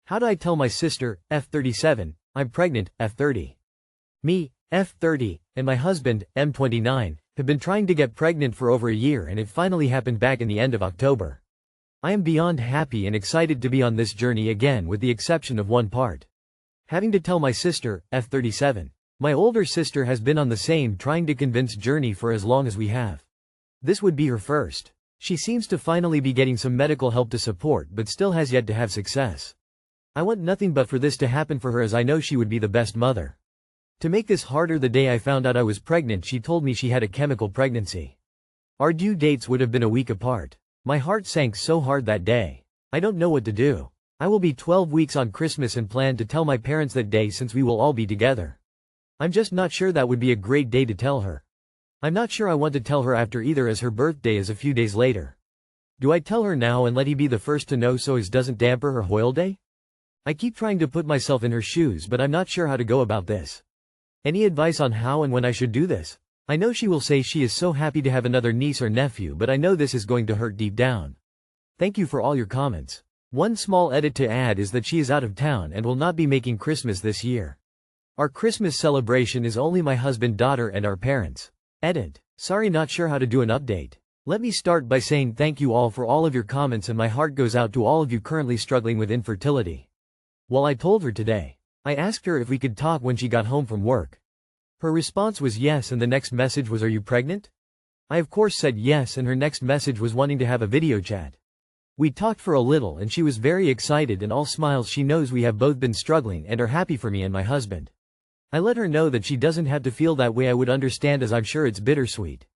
How do I tell my sister, F37, I'm pregnant, F30? Me, F30, and my husband, M29, have been trying to get pregnant for over a year, and it finally happened back in the end of October. I am beyond happy and excited to be on this journey again, with the exception of one part. Having to tell my sister, F37. My older sister has been on the same trying to convince journey for as long as we have. This would be her first. She seems to finally be getting some medical help to support, but still has yet to have success. I want nothing but for this to happen for her, as I know she would be the best mother. To make this harder, the day I found out I was pregnant, she told me she had a chemical pregnancy. Our due dates would have been a week apart. My heart sank so hard that day. I don't know what to do. I will be 12 weeks on Christmas and plan to tell my parents that day, since we will all be together. I'm just not sure that would be a great day to tell her. I'm not sure I want to tell her after either, as her birthday is a few days later. Do I tell her now and let he be the first to know so as doesn't damper her holiday? I keep trying to put myself in her shoes, but I'm not sure how to go about this. Any advice on how and when I should do this? I know she will say she is so happy to have another niece or nephew, but I know this is going to hurt deep down. Thank you for all your comments. One small edit to add is that she is out of town and will not be making Christmas this year. Our Christmas celebration is only my husband, daughter, and our parents. Edit. Sorry, not sure how to do an update. Let me start by saying thank you all for all of your comments, and my heart goes out to all of you currently struggling with infertility. Well, I told her today. I asked her if we could talk when she got home from work. Her response was yes, and the next message was, "Are you pregnant?" I of course said yes, and her next message was wanting to have a video chat. We talked for a little and she was very excited and all smiles. She knows we have both been struggling and are happy for me and my husband. I let her know that she doesn't have to feel that way. I would understand, as I'm sure it's bittersweet.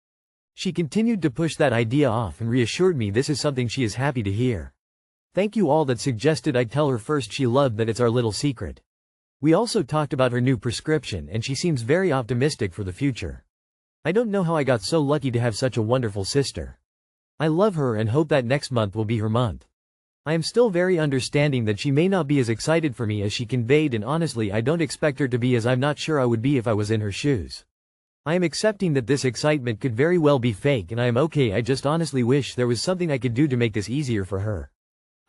She continued to push that idea off and reassured me this is something she is happy to hear. Thank you all that suggested I tell her first. She loved that it's our little secret. We also talked about her new prescription and she seems very optimistic for the future. I don't know how I got so lucky to have such a wonderful sister. I love her and hope that next month will be her month. I am still very understanding that she may not be as excited for me as she conveyed, and honestly I don't expect her to be, as I'm not sure I would be if I was in her shoes. I am accepting that this excitement could very well be fake, and I am okay. I just honestly wish there was something I could do to make this easier for her.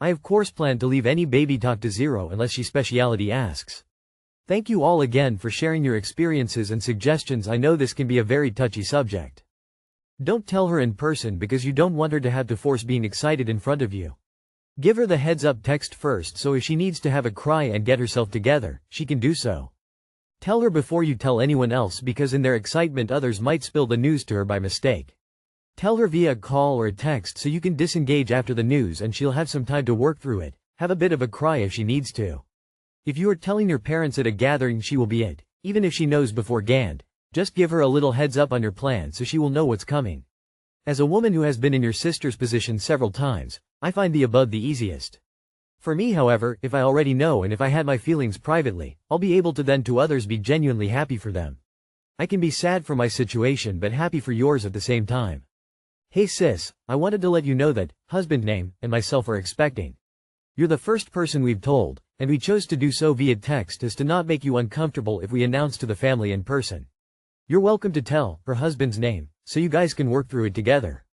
I of course plan to leave any baby talk to zero unless she speciality asks. Thank you all again for sharing your experiences and suggestions. I know this can be a very touchy subject. Don't tell her in person because you don't want her to have to force being excited in front of you. Give her the heads up text first, so if she needs to have a cry and get herself together, she can do so. Tell her before you tell anyone else, because in their excitement others might spill the news to her by mistake. Tell her via a call or a text so you can disengage after the news and she'll have some time to work through it. Have a bit of a cry if she needs to. If you are telling your parents at a gathering, she will be it, even if she knows beforehand. Just give her a little heads up on your plan so she will know what's coming. As a woman who has been in your sister's position several times, I find the above the easiest. For me, however, if I already know and if I had my feelings privately, I'll be able to then to others be genuinely happy for them. I can be sad for my situation but happy for yours at the same time. Hey sis, I wanted to let you know that husband name and myself are expecting. You're the first person we've told, and we chose to do so via text as to not make you uncomfortable if we announce to the family in person. You're welcome to tell her husband's name, so you guys can work through it together.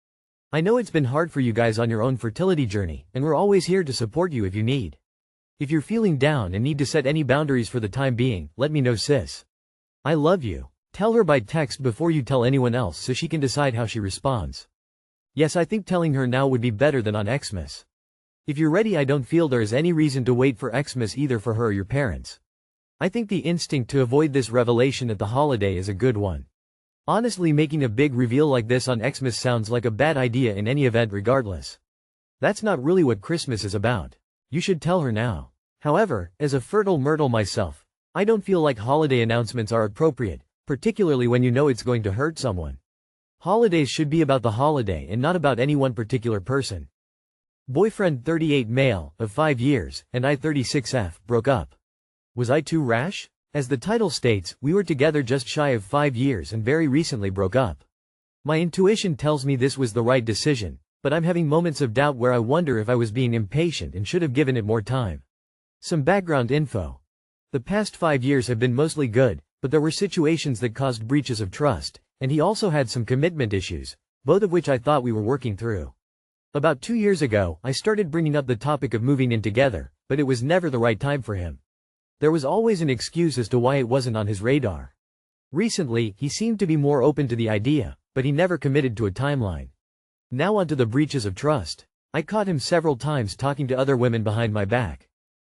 I know it's been hard for you guys on your own fertility journey, and we're always here to support you if you need. If you're feeling down and need to set any boundaries for the time being, let me know, sis. I love you. Tell her by text before you tell anyone else so she can decide how she responds. Yes, I think telling her now would be better than on Xmas. If you're ready, I don't feel there is any reason to wait for Xmas either for her or your parents. I think the instinct to avoid this revelation at the holiday is a good one. Honestly, making a big reveal like this on Xmas sounds like a bad idea in any event regardless. That's not really what Christmas is about. You should tell her now. However, as a fertile myrtle myself, I don't feel like holiday announcements are appropriate, particularly when you know it's going to hurt someone. Holidays should be about the holiday and not about any one particular person. Boyfriend 38 male, of 5 years, and I 36F, broke up. Was I too rash? As the title states, we were together just shy of 5 years and very recently broke up. My intuition tells me this was the right decision, but I'm having moments of doubt where I wonder if I was being impatient and should have given it more time. Some background info. The past 5 years have been mostly good, but there were situations that caused breaches of trust, and he also had some commitment issues, both of which I thought we were working through. About 2 years ago, I started bringing up the topic of moving in together, but it was never the right time for him. There was always an excuse as to why it wasn't on his radar. Recently, he seemed to be more open to the idea, but he never committed to a timeline. Now onto the breaches of trust. I caught him several times talking to other women behind my back.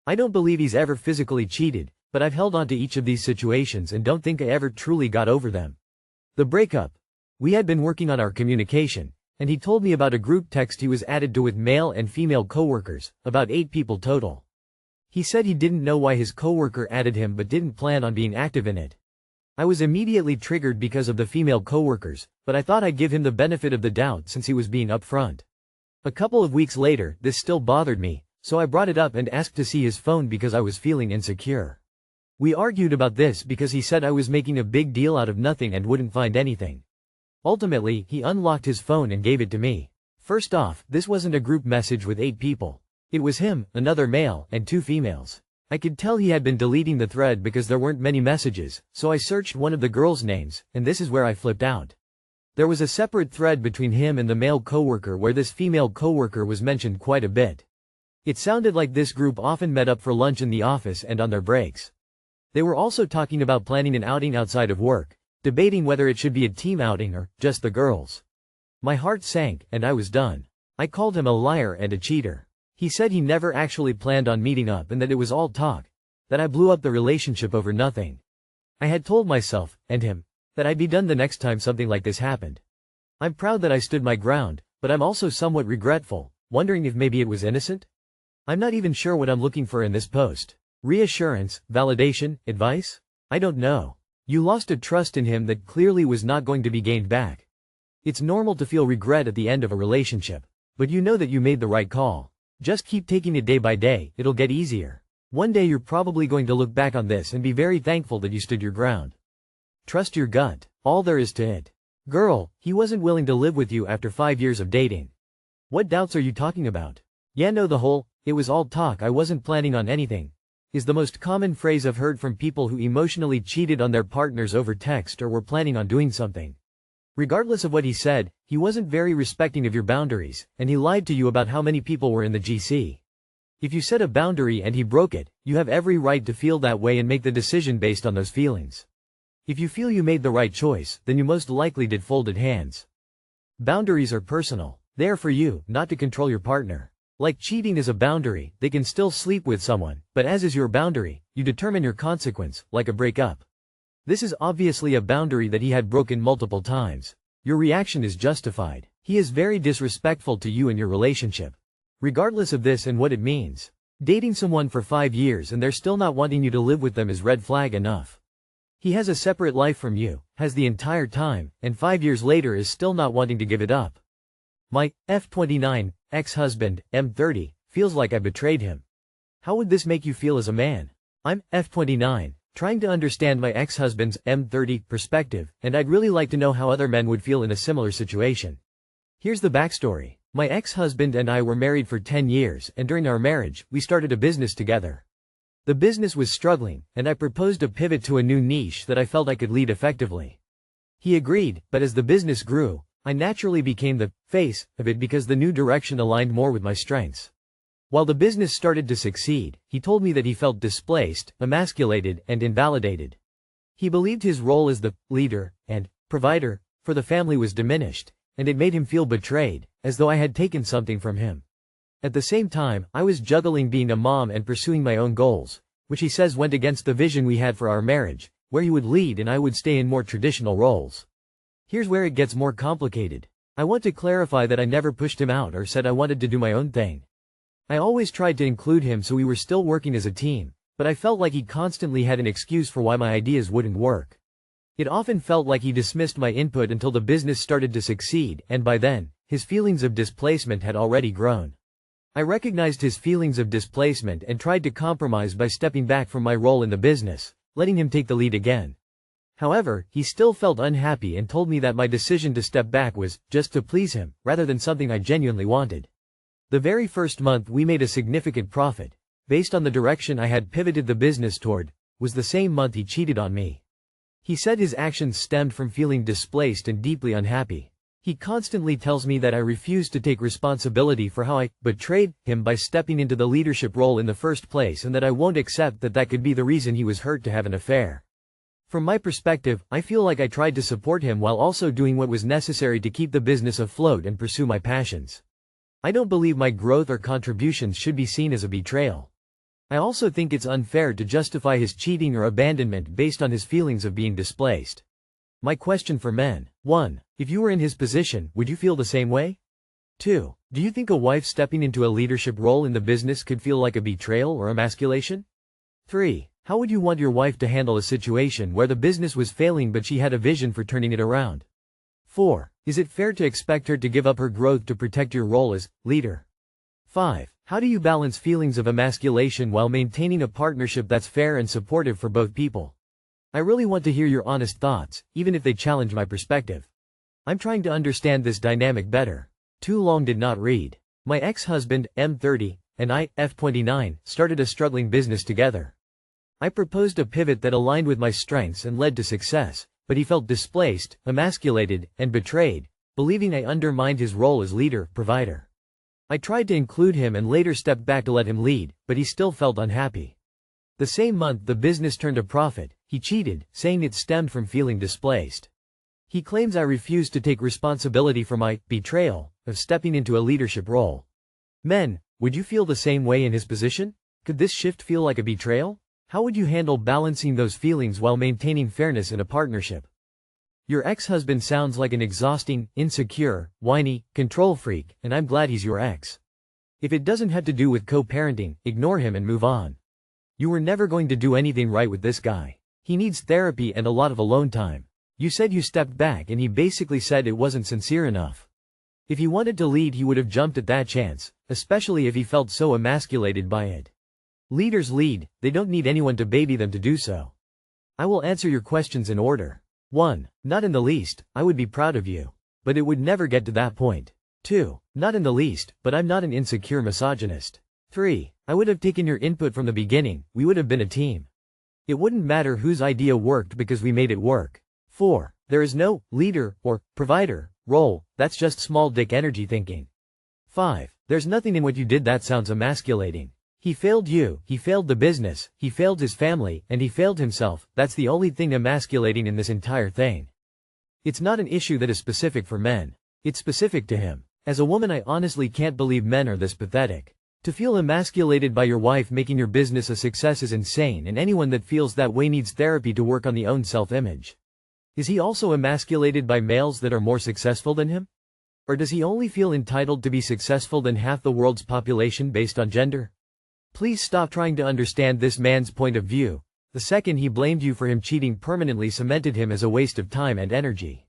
I don't believe he's ever physically cheated, but I've held on to each of these situations and don't think I ever truly got over them. The breakup. We had been working on our communication, and he told me about a group text he was added to with male and female coworkers, about 8 people total. He said he didn't know why his coworker added him but didn't plan on being active in it. I was immediately triggered because of the female coworkers, but I thought I'd give him the benefit of the doubt since he was being upfront. A couple of weeks later, this still bothered me, so I brought it up and asked to see his phone because I was feeling insecure. We argued about this because he said I was making a big deal out of nothing and wouldn't find anything. Ultimately, he unlocked his phone and gave it to me. First off, this wasn't a group message with 8 people. It was him, another male, and 2 females. I could tell he had been deleting the thread because there weren't many messages, so I searched one of the girls' names, and this is where I flipped out. There was a separate thread between him and the male coworker where this female coworker was mentioned quite a bit. It sounded like this group often met up for lunch in the office and on their breaks. They were also talking about planning an outing outside of work, debating whether it should be a team outing or just the girls. My heart sank, and I was done. I called him a liar and a cheater. He said he never actually planned on meeting up and that it was all talk, that I blew up the relationship over nothing. I had told myself, and him, that I'd be done the next time something like this happened. I'm proud that I stood my ground, but I'm also somewhat regretful, wondering if maybe it was innocent? I'm not even sure what I'm looking for in this post. Reassurance, validation, advice? I don't know. You lost a trust in him that clearly was not going to be gained back. It's normal to feel regret at the end of a relationship, but you know that you made the right call. Just keep taking it day by day, it'll get easier. One day you're probably going to look back on this and be very thankful that you stood your ground. Trust your gut, all there is to it. Girl, he wasn't willing to live with you after 5 years of dating. What doubts are you talking about? Yeah, no, the whole, it was all talk, I wasn't planning on anything, is the most common phrase I've heard from people who emotionally cheated on their partners over text or were planning on doing something. Regardless of what he said, he wasn't very respecting of your boundaries, and he lied to you about how many people were in the GC. If you set a boundary and he broke it, you have every right to feel that way and make the decision based on those feelings. If you feel you made the right choice, then you most likely did folded hands. Boundaries are personal. They are for you, not to control your partner. Like cheating is a boundary, they can still sleep with someone, but as is your boundary, you determine your consequence, like a breakup. This is obviously a boundary that he had broken multiple times. Your reaction is justified. He is very disrespectful to you and your relationship. Regardless of this and what it means, dating someone for 5 years and they're still not wanting you to live with them is red flag enough. He has a separate life from you, has the entire time, and 5 years later is still not wanting to give it up. My F29 ex-husband, M30, feels like I betrayed him. How would this make you feel as a man? I'm F29, trying to understand my ex-husband's M30 perspective, and I'd really like to know how other men would feel in a similar situation. Here's the backstory. My ex-husband and I were married for 10 years, and during our marriage, we started a business together. The business was struggling, and I proposed a pivot to a new niche that I felt I could lead effectively. He agreed, but as the business grew, I naturally became the face of it because the new direction aligned more with my strengths. While the business started to succeed, he told me that he felt displaced, emasculated, and invalidated. He believed his role as the leader and provider for the family was diminished, and it made him feel betrayed, as though I had taken something from him. At the same time, I was juggling being a mom and pursuing my own goals, which he says went against the vision we had for our marriage, where he would lead and I would stay in more traditional roles. Here's where it gets more complicated. I want to clarify that I never pushed him out or said I wanted to do my own thing. I always tried to include him so we were still working as a team, but I felt like he constantly had an excuse for why my ideas wouldn't work. It often felt like he dismissed my input until the business started to succeed, and by then, his feelings of displacement had already grown. I recognized his feelings of displacement and tried to compromise by stepping back from my role in the business, letting him take the lead again. However, he still felt unhappy and told me that my decision to step back was just to please him, rather than something I genuinely wanted. The very first month we made a significant profit, based on the direction I had pivoted the business toward, was the same month he cheated on me. He said his actions stemmed from feeling displaced and deeply unhappy. He constantly tells me that I refuse to take responsibility for how I betrayed him by stepping into the leadership role in the first place, and that I won't accept that that could be the reason he was hurt to have an affair. From my perspective, I feel like I tried to support him while also doing what was necessary to keep the business afloat and pursue my passions. I don't believe my growth or contributions should be seen as a betrayal. I also think it's unfair to justify his cheating or abandonment based on his feelings of being displaced. My question for men: 1. If you were in his position, would you feel the same way? 2. Do you think a wife stepping into a leadership role in the business could feel like a betrayal or emasculation? 3. How would you want your wife to handle a situation where the business was failing but she had a vision for turning it around? 4. Is it fair to expect her to give up her growth to protect your role as leader? 5. How do you balance feelings of emasculation while maintaining a partnership that's fair and supportive for both people? I really want to hear your honest thoughts, even if they challenge my perspective. I'm trying to understand this dynamic better. Too long did not read. My ex-husband, M30, and I, F29, started a struggling business together. I proposed a pivot that aligned with my strengths and led to success, but he felt displaced, emasculated, and betrayed, believing I undermined his role as leader, provider. I tried to include him and later stepped back to let him lead, but he still felt unhappy. The same month the business turned a profit, he cheated, saying it stemmed from feeling displaced. He claims I refused to take responsibility for my betrayal of stepping into a leadership role. Men, would you feel the same way in his position? Could this shift feel like a betrayal? How would you handle balancing those feelings while maintaining fairness in a partnership? Your ex-husband sounds like an exhausting, insecure, whiny, control freak, and I'm glad he's your ex. If it doesn't have to do with co-parenting, ignore him and move on. You were never going to do anything right with this guy. He needs therapy and a lot of alone time. You said you stepped back and he basically said it wasn't sincere enough. If he wanted to lead, he would have jumped at that chance, especially if he felt so emasculated by it. Leaders lead, they don't need anyone to baby them to do so. I will answer your questions in order. 1. Not in the least, I would be proud of you. But it would never get to that point. 2. Not in the least, but I'm not an insecure misogynist. 3. I would have taken your input from the beginning, we would have been a team. It wouldn't matter whose idea worked because we made it work. 4. There is no leader or provider role, that's just small dick energy thinking. 5. There's nothing in what you did that sounds emasculating. He failed you, he failed the business, he failed his family, and he failed himself. That's the only thing emasculating in this entire thing. It's not an issue that is specific for men. It's specific to him. As a woman, I honestly can't believe men are this pathetic. To feel emasculated by your wife making your business a success is insane, and anyone that feels that way needs therapy to work on their own self-image. Is he also emasculated by males that are more successful than him? Or does he only feel entitled to be successful than half the world's population based on gender? Please stop trying to understand this man's point of view. The second he blamed you for him cheating permanently cemented him as a waste of time and energy.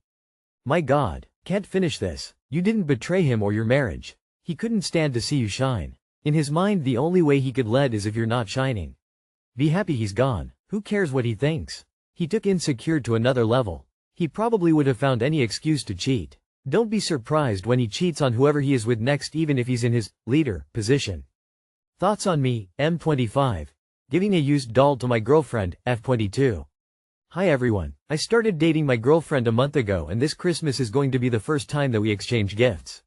My God, can't finish this. You didn't betray him or your marriage. He couldn't stand to see you shine. In his mind, the only way he could lead is if you're not shining. Be happy he's gone. Who cares what he thinks? He took insecure to another level. He probably would have found any excuse to cheat. Don't be surprised when he cheats on whoever he is with next, even if he's in his leader position. Thoughts on me, M25. Giving a used doll to my girlfriend, F22. Hi everyone. I started dating my girlfriend a month ago, and this Christmas is going to be the first time that we exchange gifts.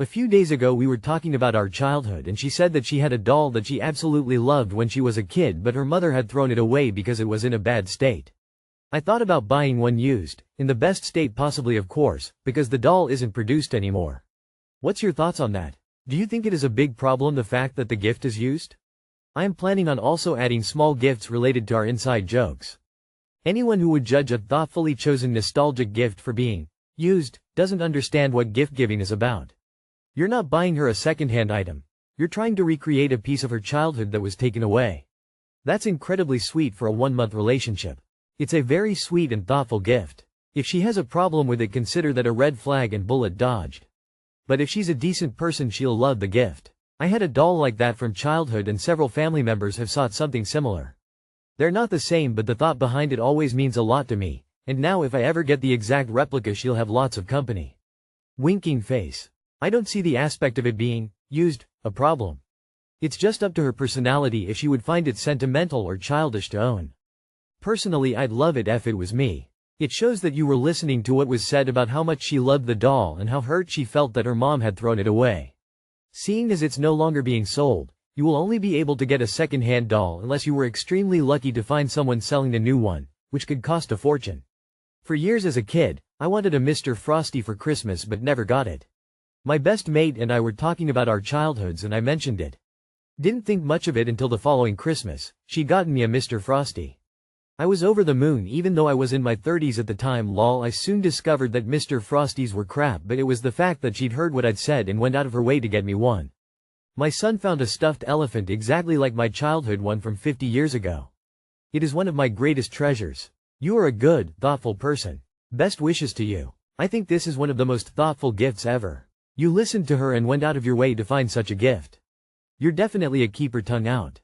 A few days ago we were talking about our childhood, and she said that she had a doll that she absolutely loved when she was a kid, but her mother had thrown it away because it was in a bad state. I thought about buying one used, in the best state possibly of course, because the doll isn't produced anymore. What's your thoughts on that? Do you think it is a big problem, the fact that the gift is used? I am planning on also adding small gifts related to our inside jokes. Anyone who would judge a thoughtfully chosen nostalgic gift for being used doesn't understand what gift giving is about. You're not buying her a second-hand item. You're trying to recreate a piece of her childhood that was taken away. That's incredibly sweet for a one-month relationship. It's a very sweet and thoughtful gift. If she has a problem with it, consider that a red flag and bullet dodged. But if she's a decent person, she'll love the gift. I had a doll like that from childhood, and several family members have sought something similar. They're not the same, but the thought behind it always means a lot to me, and now if I ever get the exact replica, she'll have lots of company. Winking face. I don't see the aspect of it being used a problem. It's just up to her personality if she would find it sentimental or childish to own. Personally, I'd love it if it was me. It shows that you were listening to what was said about how much she loved the doll and how hurt she felt that her mom had thrown it away. Seeing as it's no longer being sold, you will only be able to get a second-hand doll unless you were extremely lucky to find someone selling the new one, which could cost a fortune. For years as a kid, I wanted a Mr. Frosty for Christmas but never got it. My best mate and I were talking about our childhoods and I mentioned it. Didn't think much of it until the following Christmas. She'd gotten me a Mr. Frosty. I was over the moon even though I was in my 30s at the time. Lol, I soon discovered that Mr. Frosties were crap, but it was the fact that she'd heard what I'd said and went out of her way to get me one. My son found a stuffed elephant exactly like my childhood one from 50 years ago. It is one of my greatest treasures. You are a good, thoughtful person. Best wishes to you. I think this is one of the most thoughtful gifts ever. You listened to her and went out of your way to find such a gift. You're definitely a keeper. Tongue out.